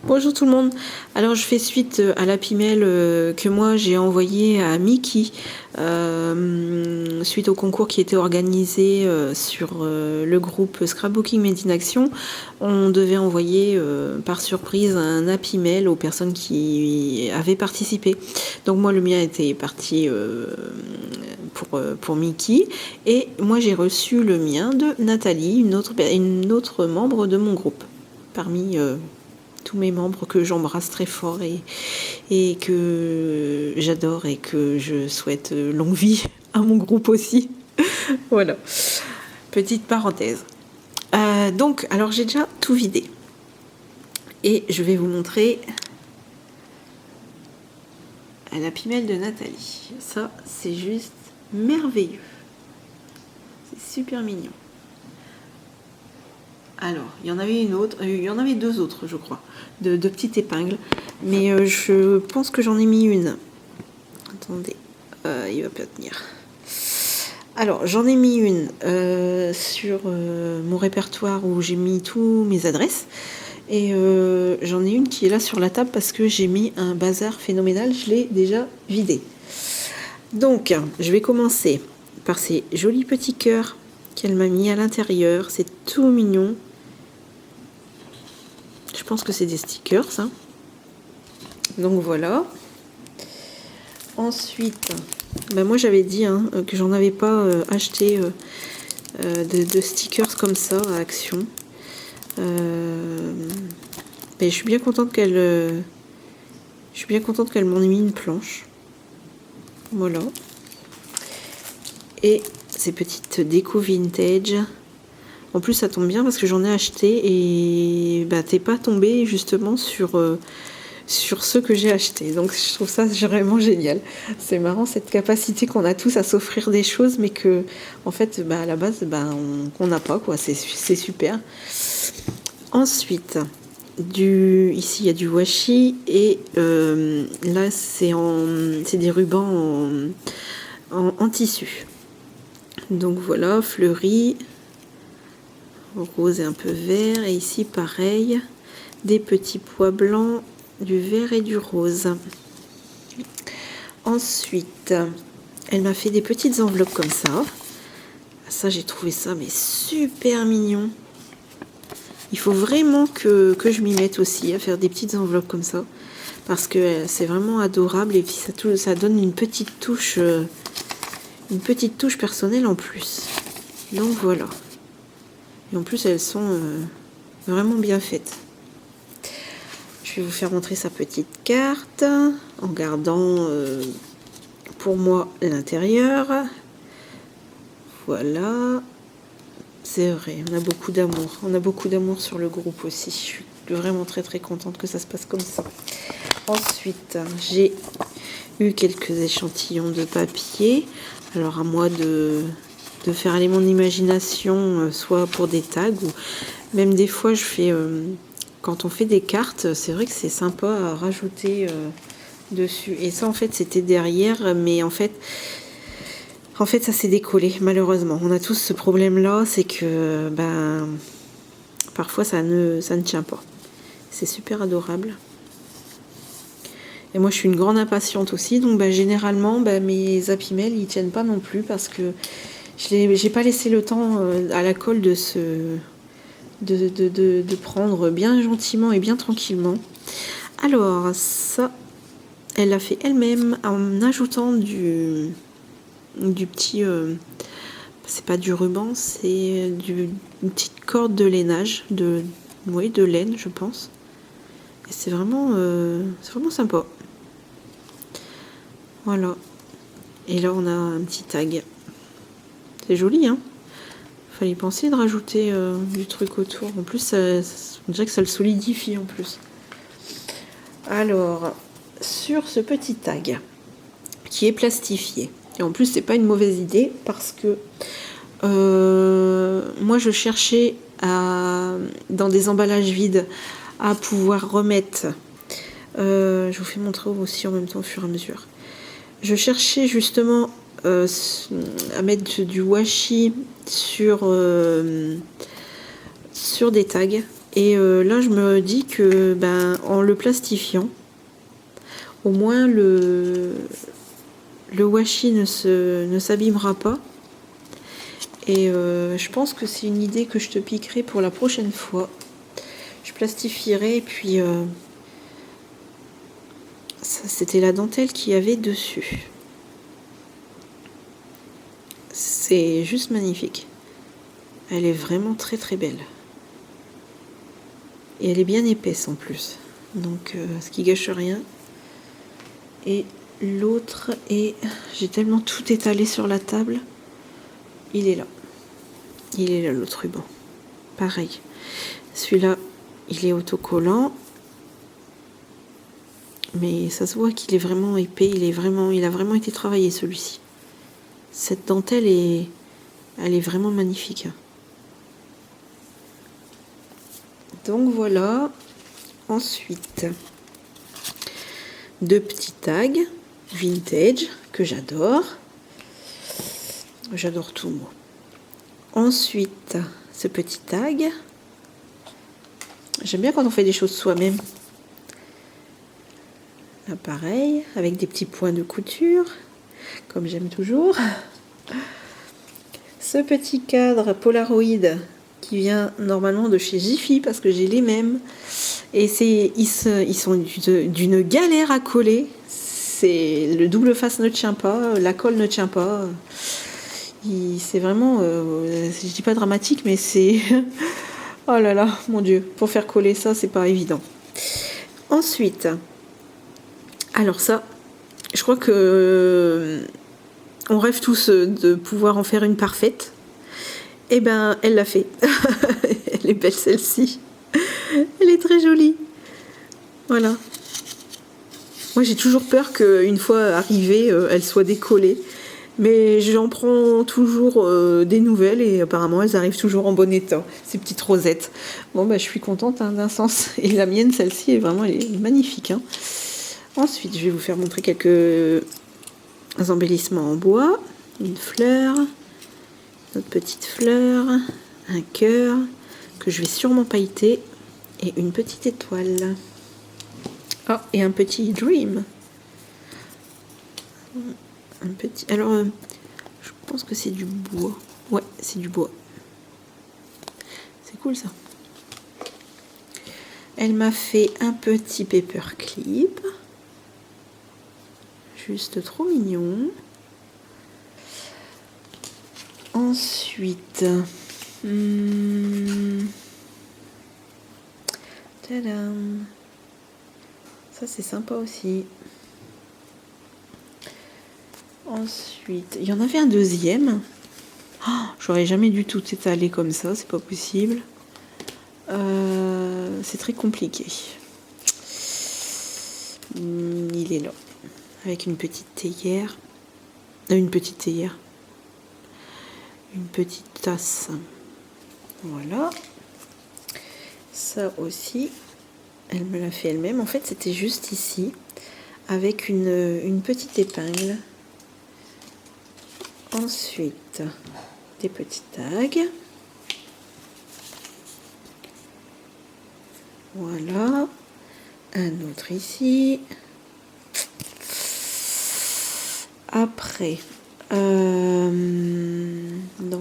Bonjour tout le monde. Alors je fais suite à l'APIMEL que moi j'ai envoyé à Mickey suite au concours qui était organisé sur le groupe Scrapbooking Made in Action. On devait envoyer par surprise un APIMEL aux personnes qui avaient participé. Donc moi le mien était parti pour Mickey et moi j'ai reçu le mien de Nathalie, une autre membre de mon groupe parmi tous mes membres que j'embrasse très fort et que j'adore et que je souhaite longue vie à mon groupe aussi. Voilà, petite parenthèse. Donc, alors j'ai déjà tout vidé et je vais vous montrer la pimelle de Nathalie. Ça, c'est juste merveilleux. C'est super mignon. Alors, il y en avait une autre, il y en avait deux autres, je crois, de petites épingles. Mais je pense que j'en ai mis une. Attendez, il va pas tenir. Alors, j'en ai mis une sur mon répertoire où j'ai mis tous mes adresses. Et j'en ai une qui est là sur la table parce que j'ai mis un bazar phénoménal. Je l'ai déjà vidé. Donc, je vais commencer par ces jolis petits cœurs qu'elle m'a mis à l'intérieur. C'est tout mignon. Je pense que c'est des stickers, ça. Donc voilà. Ensuite, moi j'avais dit que j'en avais pas acheté de stickers comme ça à Action. Je suis bien contente qu'elle m'en ait mis une planche. Voilà. Et ces petites déco vintage. En plus, ça tombe bien parce que j'en ai acheté et t'es pas tombé justement sur ce que j'ai acheté. Donc, je trouve ça vraiment génial. C'est marrant cette capacité qu'on a tous à s'offrir des choses, mais que, en fait, à la base, on n'a pas, quoi. C'est super. Ensuite, ici, il y a du washi et là, c'est des rubans en tissu. Donc, voilà, fleuri. Rose et un peu vert, et ici pareil, des petits pois blancs, du vert et du rose. Ensuite, elle m'a fait des petites enveloppes comme ça. Ça, j'ai trouvé ça mais super mignon. Il faut vraiment que je m'y mette aussi à faire des petites enveloppes comme ça, parce que c'est vraiment adorable et puis ça donne une petite touche personnelle en plus. Donc voilà. Et en plus, elles sont vraiment bien faites. Je vais vous faire montrer sa petite carte en gardant pour moi l'intérieur. Voilà. C'est vrai, on a beaucoup d'amour. On a beaucoup d'amour sur le groupe aussi. Je suis vraiment très très contente que ça se passe comme ça. Ensuite, j'ai eu quelques échantillons de papier. Alors à moi de faire aller mon imagination, soit pour des tags ou même des fois je fais quand on fait des cartes, c'est vrai que c'est sympa à rajouter dessus. Et ça en fait c'était derrière, mais en fait ça s'est décollé malheureusement. On a tous ce problème là, c'est que parfois ça ne tient pas. C'est super adorable. Et moi je suis une grande impatiente aussi, donc généralement mes APIMEL ils tiennent pas non plus parce que j'ai pas laissé le temps à la colle de prendre bien gentiment et bien tranquillement. Alors ça, elle l'a fait elle-même en ajoutant du petit, c'est pas du ruban, c'est une petite corde de lainage, de laine je pense. Et c'est vraiment sympa. Voilà. Et là on a un petit tag. C'est joli, hein. Fallait penser de rajouter du truc autour. En plus, on dirait que ça le solidifie en plus. Alors, sur ce petit tag qui est plastifié. Et en plus, c'est pas une mauvaise idée parce que moi, je cherchais dans des emballages vides à pouvoir remettre. Je vous fais montrer aussi en même temps au fur et à mesure. Je cherchais justement à mettre du washi sur des tags Et là, je me dis que en le plastifiant, au moins le washi ne s'abîmera pas. Et je pense que c'est une idée que je te piquerai pour la prochaine fois. Je plastifierai et puis ça, c'était la dentelle qu'il y avait dessus. C'est juste magnifique. Elle est vraiment très très belle. Et elle est bien épaisse en plus. Donc ce qui gâche rien. Et l'autre est... J'ai tellement tout étalé sur la table. Il est là. Il est là l'autre ruban. Pareil. Celui-là, il est autocollant. Mais ça se voit qu'il est vraiment épais. Il a vraiment été travaillé celui-ci. Cette dentelle elle est vraiment magnifique. Donc voilà. Ensuite, 2 petits tags vintage que j'adore. J'adore tout moi. Ensuite, ce petit tag. J'aime bien quand on fait des choses soi-même. Là, pareil, avec des petits points de couture, comme j'aime toujours. Ce petit cadre Polaroid qui vient normalement de chez Jiffy parce que j'ai les mêmes. Et ils sont d'une galère à coller. Le double face ne tient pas, la colle ne tient pas. C'est vraiment, je dis pas dramatique, mais c'est... Oh là là, mon Dieu, pour faire coller ça, c'est pas évident. Ensuite, alors ça, je crois que on rêve tous de pouvoir en faire une parfaite. Eh ben, elle l'a fait. Elle est belle celle-ci. Elle est très jolie. Voilà. Moi, j'ai toujours peur qu'une fois arrivée, elle soit décollée. Mais j'en prends toujours des nouvelles et apparemment elles arrivent toujours en bon état, ces petites rosettes. Bon, je suis contente d'un sens. Et la mienne, celle-ci, elle est magnifique. Hein. Ensuite, je vais vous faire montrer quelques embellissements en bois. Une fleur, notre petite fleur, un cœur que je vais sûrement pailleter et une petite étoile. Ah, et un petit dream. Un petit. Alors, je pense que c'est du bois. Ouais, c'est du bois. C'est cool ça. Elle m'a fait un petit paperclip. Juste trop mignon. Ensuite, tadam. Ça c'est sympa aussi. Ensuite, il y en avait un deuxième. Oh, j'aurais jamais dû tout étaler comme ça, c'est pas possible. C'est très compliqué. Il est là, avec une petite théière. Une petite théière. Une petite tasse. Voilà. Ça aussi, elle me l'a fait elle-même. En fait, c'était juste ici, avec une petite épingle. Ensuite, des petits tags. Voilà. Un autre ici. Après, dans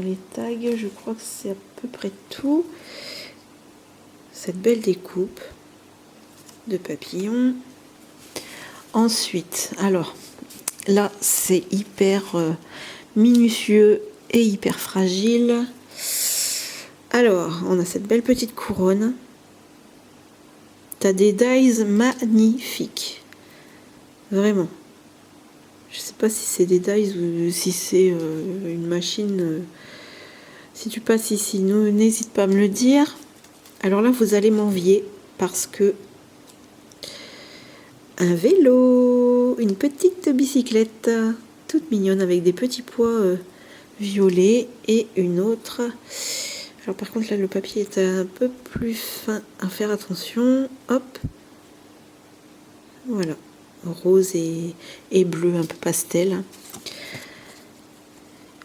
les tags, je crois que c'est à peu près tout. Cette belle découpe de papillons. Ensuite, alors, là, c'est hyper minutieux et hyper fragile. Alors, on a cette belle petite couronne. T'as des dies magnifiques. Vraiment. Je sais pas si c'est des dies ou si c'est une machine. Si tu passes ici, n'hésite pas à me le dire. Alors là, vous allez m'envier parce que un vélo, une petite bicyclette toute mignonne avec des petits pois violets et une autre. Alors par contre là, le papier est un peu plus fin à faire attention. Hop, voilà, rose et bleu, un peu pastel.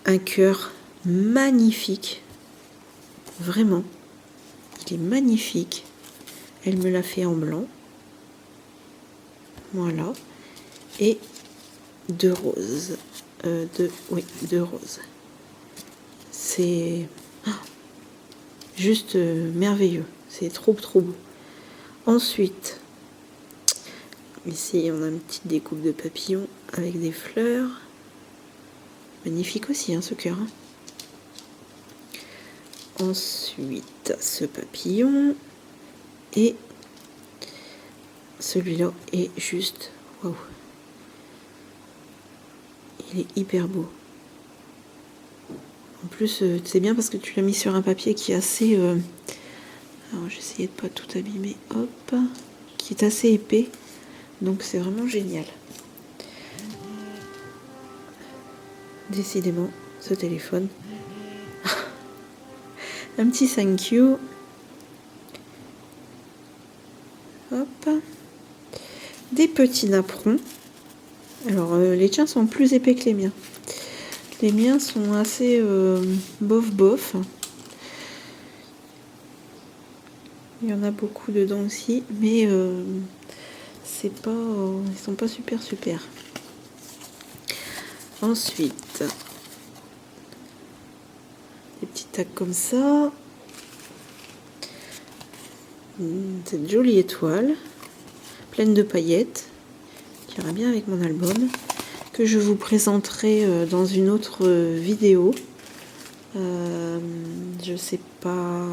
Un cœur magnifique, vraiment. il est magnifique. Elle me l'a fait en blanc. Voilà. Et 2 roses. Deux roses. C'est juste merveilleux. C'est trop beau. Ensuite, ici on a une petite découpe de papillons avec des fleurs. Magnifique aussi ce cœur. Ensuite, ce papillon. Et celui-là est juste waouh. Il est hyper beau. En plus, c'est bien parce que tu l'as mis sur un papier qui est assez... alors, j'essayais de pas tout abîmer. Hop. Qui est assez épais. Donc, c'est vraiment génial. Décidément, ce téléphone. Un petit thank you. Hop. Des petits napperons. Alors, les tiens sont plus épais que les miens. Les miens sont assez bof. Il y en a beaucoup dedans aussi, mais c'est pas, ils sont pas super. Ensuite, des petits tags comme ça. Cette jolie étoile, pleine de paillettes, qui ira bien avec mon album, que je vous présenterai dans une autre vidéo. Je sais pas,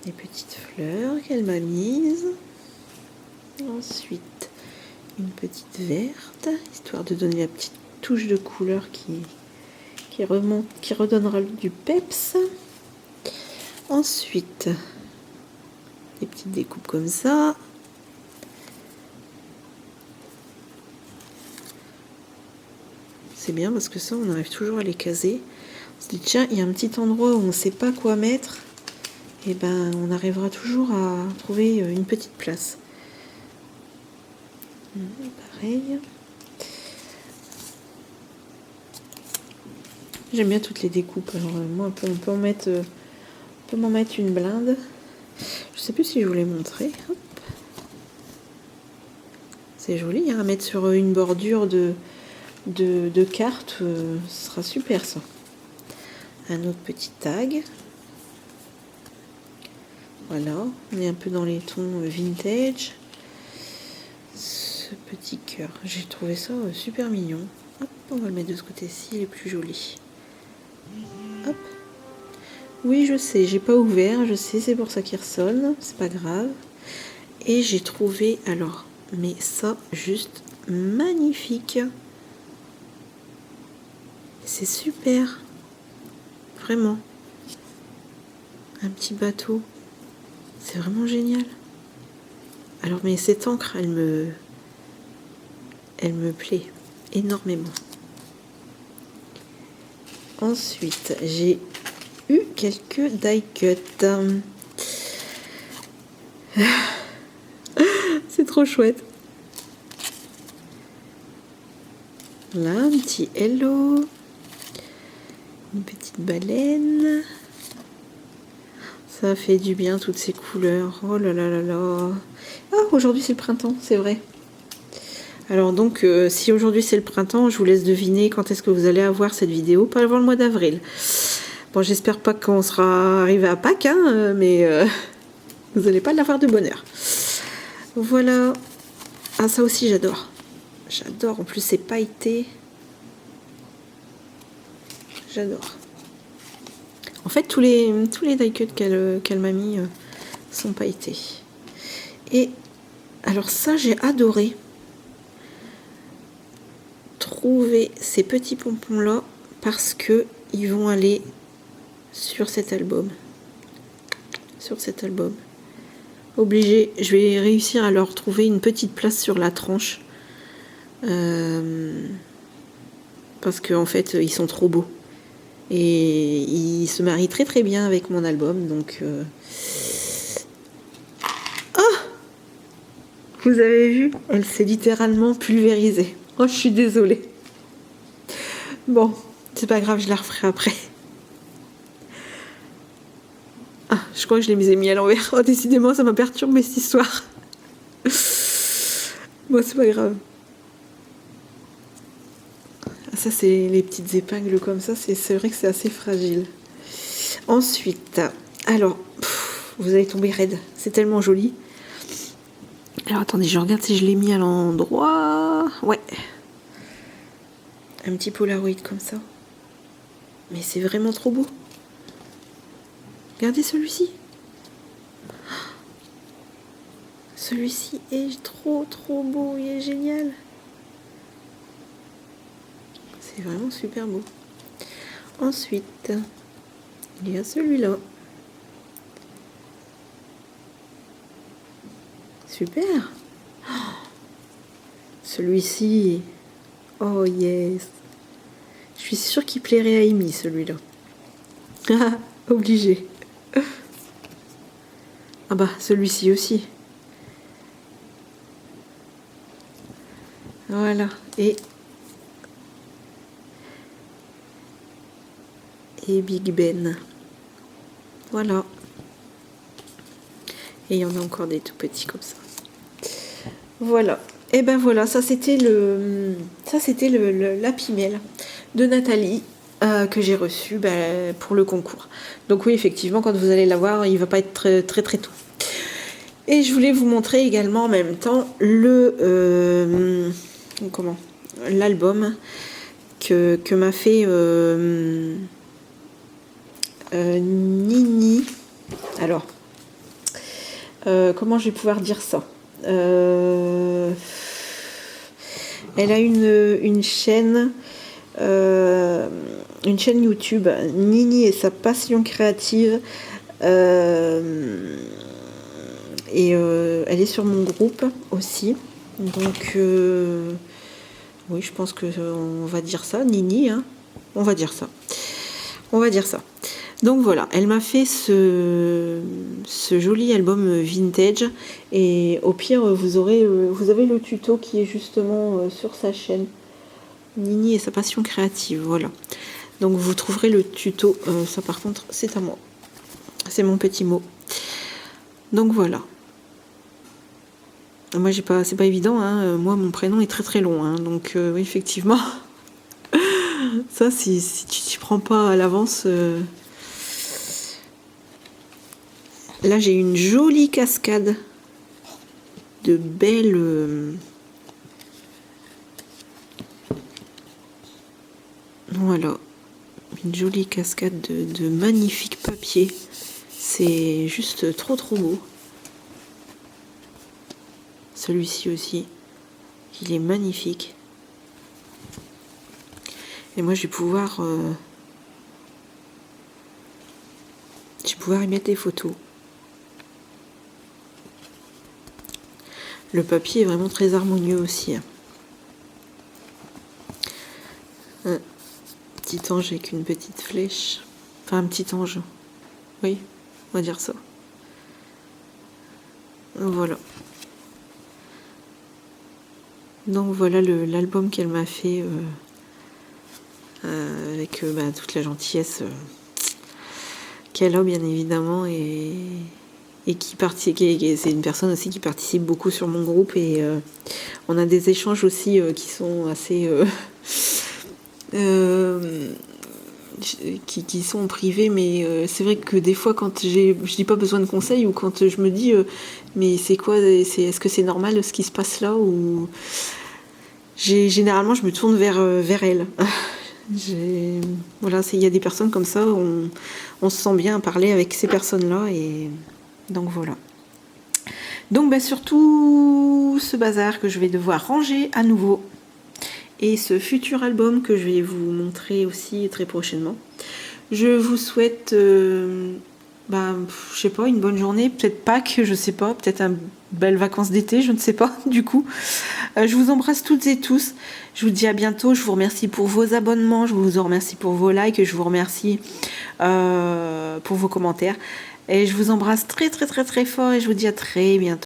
des petites fleurs qu'elle m'a mises. Ensuite, une petite verte, histoire de donner la petite touche de couleur qui redonnera du peps. Ensuite, des petites découpes comme ça. C'est bien parce que ça, on arrive toujours à les caser. On se dit, tiens, il y a un petit endroit où on ne sait pas quoi mettre. Et ben, on arrivera toujours à trouver une petite place. Pareil. J'aime bien toutes les découpes. Alors, moi, on peut m'en mettre une blinde. Je sais plus si je vous l'ai montré. Hop. C'est joli à mettre sur une bordure de cartes. Ce sera super ça. Un autre petit tag. Voilà, on est un peu dans les tons vintage. Ce petit cœur, j'ai trouvé ça super mignon. Hop, on va le mettre de ce côté-ci, il est plus joli. Hop. Oui, je sais, j'ai pas ouvert, je sais, c'est pour ça qu'il ressonne, c'est pas grave. Et j'ai trouvé, alors, mais ça, juste magnifique. C'est super. Vraiment. Un petit bateau. C'est vraiment génial. Alors, mais cette encre, elle me plaît énormément. Ensuite, j'ai eu quelques die cuts. C'est trop chouette. Là, un petit hello. Une petite baleine. Ça fait du bien, toutes ces couleurs. Oh là là là là. Ah, aujourd'hui c'est le printemps, c'est vrai. Alors donc, si aujourd'hui c'est le printemps, je vous laisse deviner quand est-ce que vous allez avoir cette vidéo. Pas avant le mois d'avril. Bon, j'espère pas qu'on sera arrivé à Pâques, hein, mais vous n'allez pas l'avoir de bonne heure. Voilà. Ah, ça aussi j'adore. J'adore, en plus c'est pailleté. J'adore. En fait, tous les die cuts qu'elle m'a mis sont pailletés. Et alors ça, j'ai adoré trouver ces petits pompons-là parce que ils vont aller sur cet album. Obligé, je vais réussir à leur trouver une petite place sur la tranche. Parce qu'en fait, ils sont trop beaux. Et il se marie très très bien avec mon album, donc... Oh, vous avez vu, elle s'est littéralement pulvérisée. Oh, je suis désolée. Bon, c'est pas grave, je la referai après. Ah, je crois que je les ai mis à l'envers. Oh, décidément, ça m'a perturbé cette histoire. Bon, c'est pas grave. Ça, c'est les petites épingles comme ça. C'est vrai que c'est assez fragile. Ensuite, alors, vous allez tomber raide. C'est tellement joli. Alors, attendez, je regarde si je l'ai mis à l'endroit. Ouais. Un petit Polaroid comme ça. Mais c'est vraiment trop beau. Regardez celui-ci. Celui-ci est trop beau. Il est génial. C'est vraiment super beau. Ensuite, il y a celui-là. Super. Celui-ci. Oh yes. Je suis sûre qu'il plairait à Amy, celui-là. Obligé. Ah bah, celui-ci aussi. Voilà. Et Big Ben. Voilà. Et il y en a encore des tout petits comme ça. Voilà. Et ben voilà, ça c'était l'Happy Mail de Nathalie que j'ai reçu pour le concours. Donc oui, effectivement, quand vous allez l'avoir, il va pas être très tôt. Et je voulais vous montrer également en même temps l'album que m'a fait Nini. Alors, comment je vais pouvoir dire ça? Elle a une chaîne YouTube, Nini et sa passion créative, et elle est sur mon groupe aussi. Donc oui, je pense que on va dire ça, Nini, hein. On va dire ça. Donc voilà, elle m'a fait ce joli album vintage, et au pire vous avez le tuto qui est justement sur sa chaîne Nini et sa passion créative. Voilà, donc vous trouverez le tuto. Ça par contre c'est à moi, c'est mon petit mot. Donc voilà, moi c'est pas évident, hein. Moi mon prénom est très long, hein. Donc oui, effectivement ça si tu t'y prends pas à l'avance. Là, j'ai une jolie cascade de belles... Voilà. Une jolie cascade de magnifiques papiers. C'est juste trop beau. Celui-ci aussi. Il est magnifique. Et moi, je vais pouvoir y mettre des photos. Le papier est vraiment très harmonieux aussi. Un petit ange avec une petite flèche. Enfin, un petit ange. Oui, on va dire ça. Voilà. Donc voilà l'album qu'elle m'a fait avec toute la gentillesse qu'elle a, bien évidemment, et c'est une personne aussi qui participe beaucoup sur mon groupe, et on a des échanges aussi qui sont assez qui sont privés, mais c'est vrai que des fois quand je n'ai pas besoin de conseils, ou quand je me dis mais c'est quoi, est-ce que c'est normal ce qui se passe là, ou généralement je me tourne vers elle. Voilà, il y a des personnes comme ça, on se sent bien à parler avec ces personnes-là, et donc voilà. Donc surtout ce bazar que je vais devoir ranger à nouveau, et ce futur album que je vais vous montrer aussi très prochainement. Je vous souhaite je sais pas, une bonne journée, peut-être Pâques, je sais pas, peut-être un belles vacances d'été, je ne sais pas du coup. Je vous embrasse toutes et tous, je vous dis à bientôt, je vous remercie pour vos abonnements, je vous remercie pour vos likes, je vous remercie pour vos commentaires, et je vous embrasse très fort, et je vous dis à très bientôt.